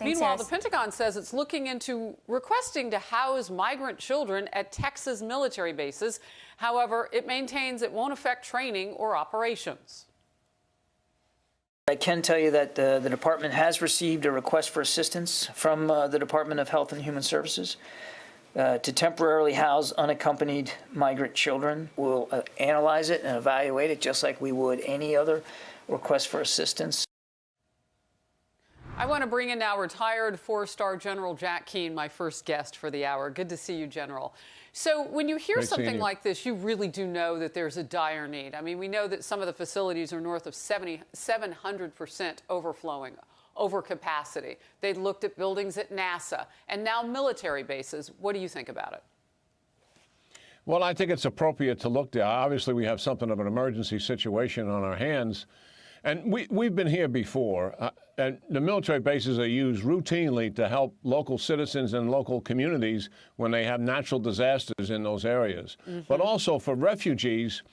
Meanwhile, Harris. the Pentagon says it's looking into requesting to house migrant children at Texas military bases. However, it maintains it won't affect training or operations. I can tell you that the department has received a request for assistance from the Department of Health and Human Services to temporarily house unaccompanied migrant children. We'll analyze it and evaluate it just like we would any other request for assistance. I want to bring in now retired four-star General Jack Keane, my first guest for the hour. Good to see you, General. So when you hear something like this, you really do know that there's a dire need. I mean, we know that some of the facilities are north of 700% overflowing, overcapacity. They looked at buildings at NASA and now military bases. What do you think about it? Well, I think it's appropriate to look there. Obviously, we have something of an emergency situation on our hands. And we've been here before, and the military bases are used routinely to help local citizens and local communities when they have natural disasters in those areas. But also for refugees,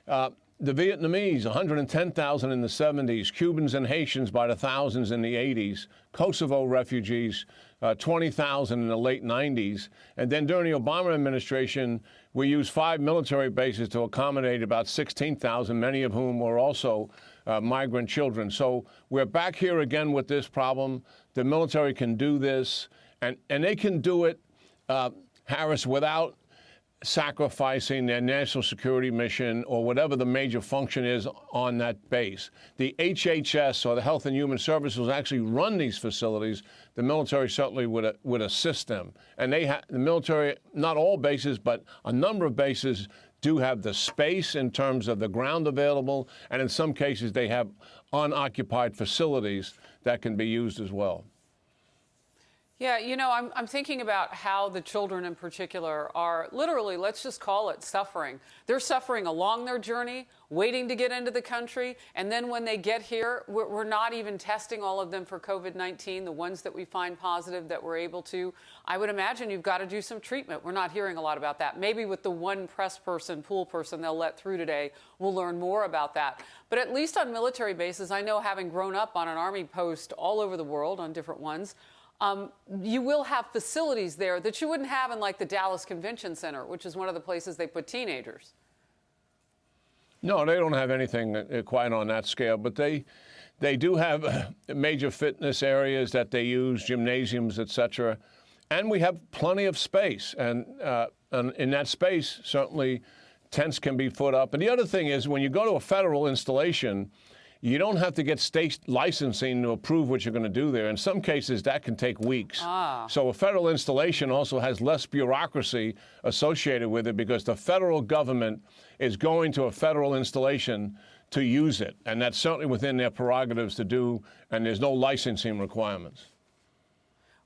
the Vietnamese, 110,000 in the 70s, Cubans and Haitians by the thousands in the 80s, Kosovo refugees, 20,000 in the late 90s. And then during the Obama administration, we used 5 military bases to accommodate about 16,000, many of whom were also migrant children. So we're back here again with this problem. The military can do this, and they can do it, Harris, without sacrificing their national security mission or whatever the major function is on that base. The HHS, or the Health and Human Services, actually run these facilities. The military certainly would assist them. And the military, not all bases, but a number of bases do have the space in terms of the ground available, and in some cases they have unoccupied facilities that can be used as well. Yeah, you know, I'm thinking about how the children in particular are literally, let's just call it suffering. They're suffering along their journey, waiting to get into the country, and then when they get here, we're not even testing all of them for COVID-19, the ones that we find positive that we're able to. I would imagine you've got to do some treatment. We're not hearing a lot about that. Maybe with the one press person, pool person they'll let through today, we'll learn more about that. But at least on military bases, I know, having grown up on an Army post all over the world on different ones, you will have facilities there that you wouldn't have in, like, the Dallas Convention Center, which is one of the places they put teenagers. No, they don't have anything quite on that scale, but they do have major fitness areas that they use, gymnasiums, et cetera. And we have plenty of space. And in that space, certainly tents can be put up. And the other thing is, when you go to a federal installation, you don't have to get state licensing to approve what you're going to do there. In some cases, that can take weeks. So a federal installation also has less bureaucracy associated with it because the federal government is going to a federal installation to use it. And that's certainly within their prerogatives to do, and there's no licensing requirements.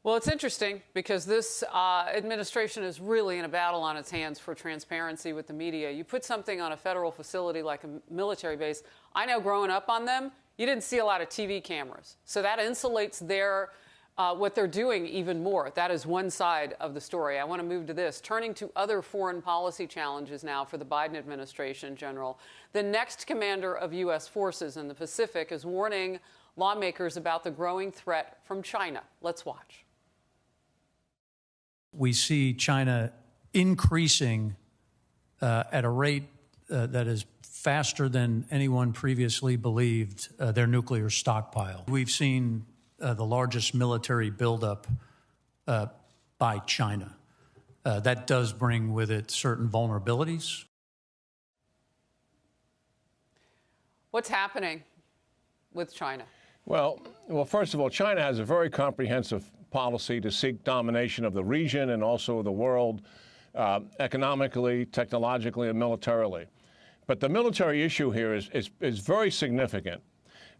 Well, it's interesting because this administration is really in a battle on its hands for transparency with the media. You put something on a federal facility like a military base. I know growing up on them, you didn't see a lot of TV cameras. So that insulates their what they're doing even more. That is one side of the story. I want to move to this. Turning to other foreign policy challenges now for the Biden administration, General. The next commander of U.S. forces in the Pacific is warning lawmakers about the growing threat from China. Let's watch. We see China increasing at a rate that is faster than anyone previously believed their nuclear stockpile. We've seen the largest military buildup by China. That does bring with it certain vulnerabilities. What's happening with China? Well, first of all, China has a very comprehensive policy to seek domination of the region and also the world, economically, technologically, and militarily. But the military issue here is very significant,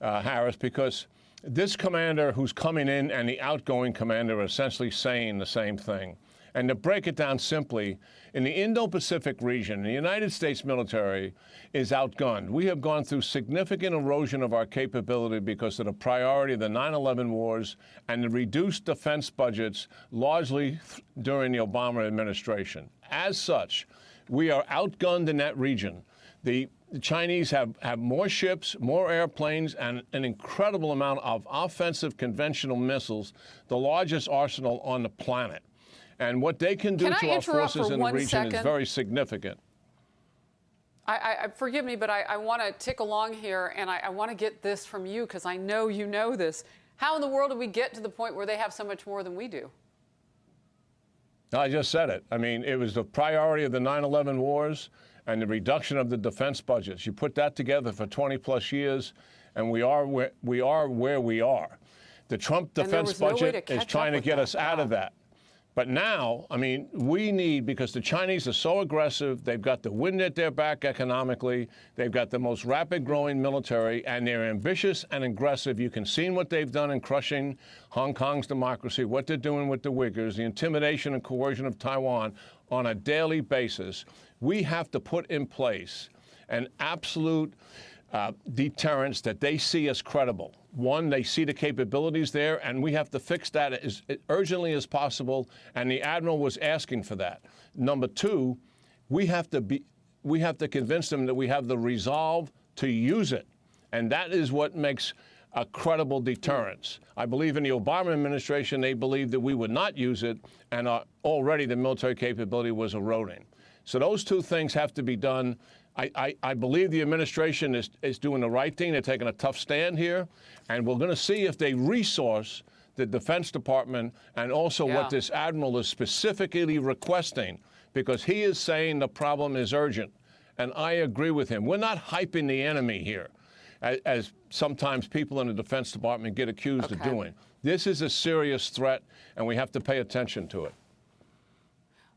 Harris, because this commander who's coming in and the outgoing commander are essentially saying the same thing. And to break it down simply, in the Indo-Pacific region, the United States military is outgunned. We have gone through significant erosion of our capability because of the priority of the 9/11 wars and the reduced defense budgets largely during the Obama administration. As such, we are outgunned in that region. The the Chinese have more ships, more airplanes, and an incredible amount of offensive conventional missiles, the largest arsenal on the planet. And what they can do to our forces in the region is very significant. Forgive me, but I want to tick along here, and I want to get this from you because I know you know this. How in the world do we get to the point where they have so much more than we do? I just said it. I mean, it was the priority of the 9/11 wars and the reduction of the defense budgets. You put that together for 20-plus years, and we are where we are. The Trump defense budget is trying to get us out of that. But now, I mean, we need, because the Chinese are so aggressive, they've got the wind at their back economically, they've got the most rapid growing military, and they're ambitious and aggressive. You can see what they've done in crushing Hong Kong's democracy, what they're doing with the Uyghurs, the intimidation and coercion of Taiwan on a daily basis. We have to put in place an absolute deterrence that they see as credible. One, they see the capabilities there, and we have to fix that as urgently as possible, and the Admiral was asking for that. Number two, we have to convince them that we have the resolve to use it, and that is what makes a credible deterrence. I believe in the Obama administration, they believed that we would not use it, and already the military capability was eroding. So those two things have to be done. I believe the administration is doing the right thing. They're taking a tough stand here, and we're going to see if they resource the Defense Department and also what this Admiral is specifically requesting, because he is saying the problem is urgent, and I agree with him. We're not hyping the enemy here, as sometimes people in the Defense Department get accused of doing. This is a serious threat, and we have to pay attention to it.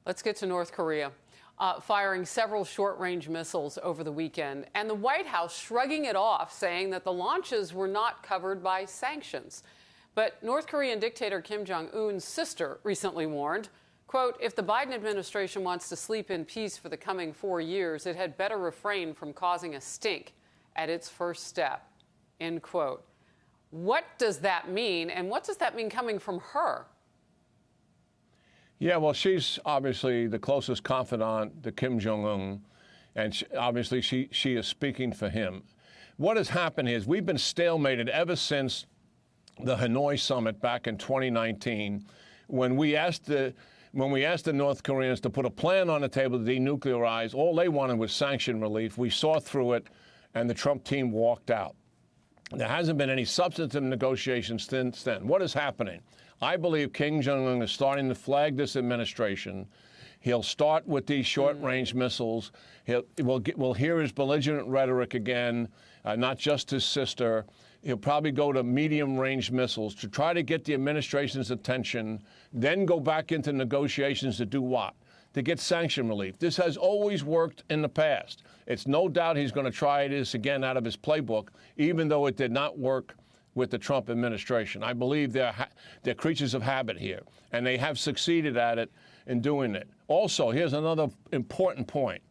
Let's get to North Korea. Firing several short-range missiles over the weekend, and the White House shrugging it off, saying that the launches were not covered by sanctions. But North Korean dictator Kim Jong-un's sister recently warned, quote, if the Biden administration wants to sleep in peace for the coming 4 years, it had better refrain from causing a stink at its first step, end quote. What does that mean, and what does that mean coming from her? Yeah, well, she's obviously the closest confidant to Kim Jong-un, and obviously she is speaking for him. What has happened is we've been stalemated ever since the Hanoi summit back in 2019, when we asked the North Koreans to put a plan on the table to denuclearize. All they wanted was sanction relief. We saw through it, and the Trump team walked out. There hasn't been any substantive negotiations since then. What is happening? I believe Kim Jong-un is starting to flag this administration. He'll start with these short-range missiles. We'll hear his belligerent rhetoric again, not just his sister. He'll probably go to medium-range missiles to try to get the administration's attention, then go back into negotiations to do what? To get sanction relief. This has always worked in the past. It's no doubt he's going to try this again out of his playbook, even though it did not work with the Trump administration. I believe they're creatures of habit here, and they have succeeded at it in doing it. Also, here's another important point.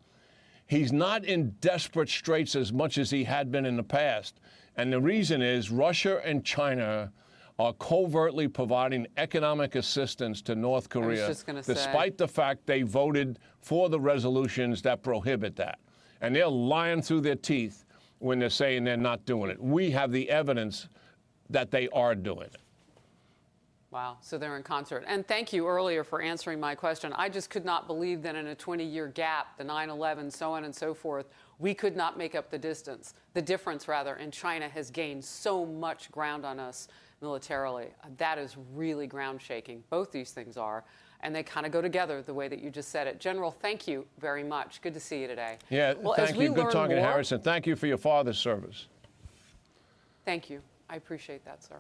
He's not in desperate straits as much as he had been in the past, and the reason is Russia and China are covertly providing economic assistance to North Korea, despite the fact they voted for the resolutions that prohibit that. And they're lying through their teeth when they're saying they're not doing it. We have the evidence that they are doing it. Wow, so they're in concert. And thank you earlier for answering my question. I just could not believe that in a 20-year gap, the 9/11, so on and so forth, we could not make up the difference, and China has gained so much ground on us militarily. That is really ground-shaking. Both these things are, and they kind of go together the way that you just said it. General, thank you very much. Good to see you today. Yeah, well, thank you. Good talking to Harrison. Thank you for your father's service. Thank you. I appreciate that, sir.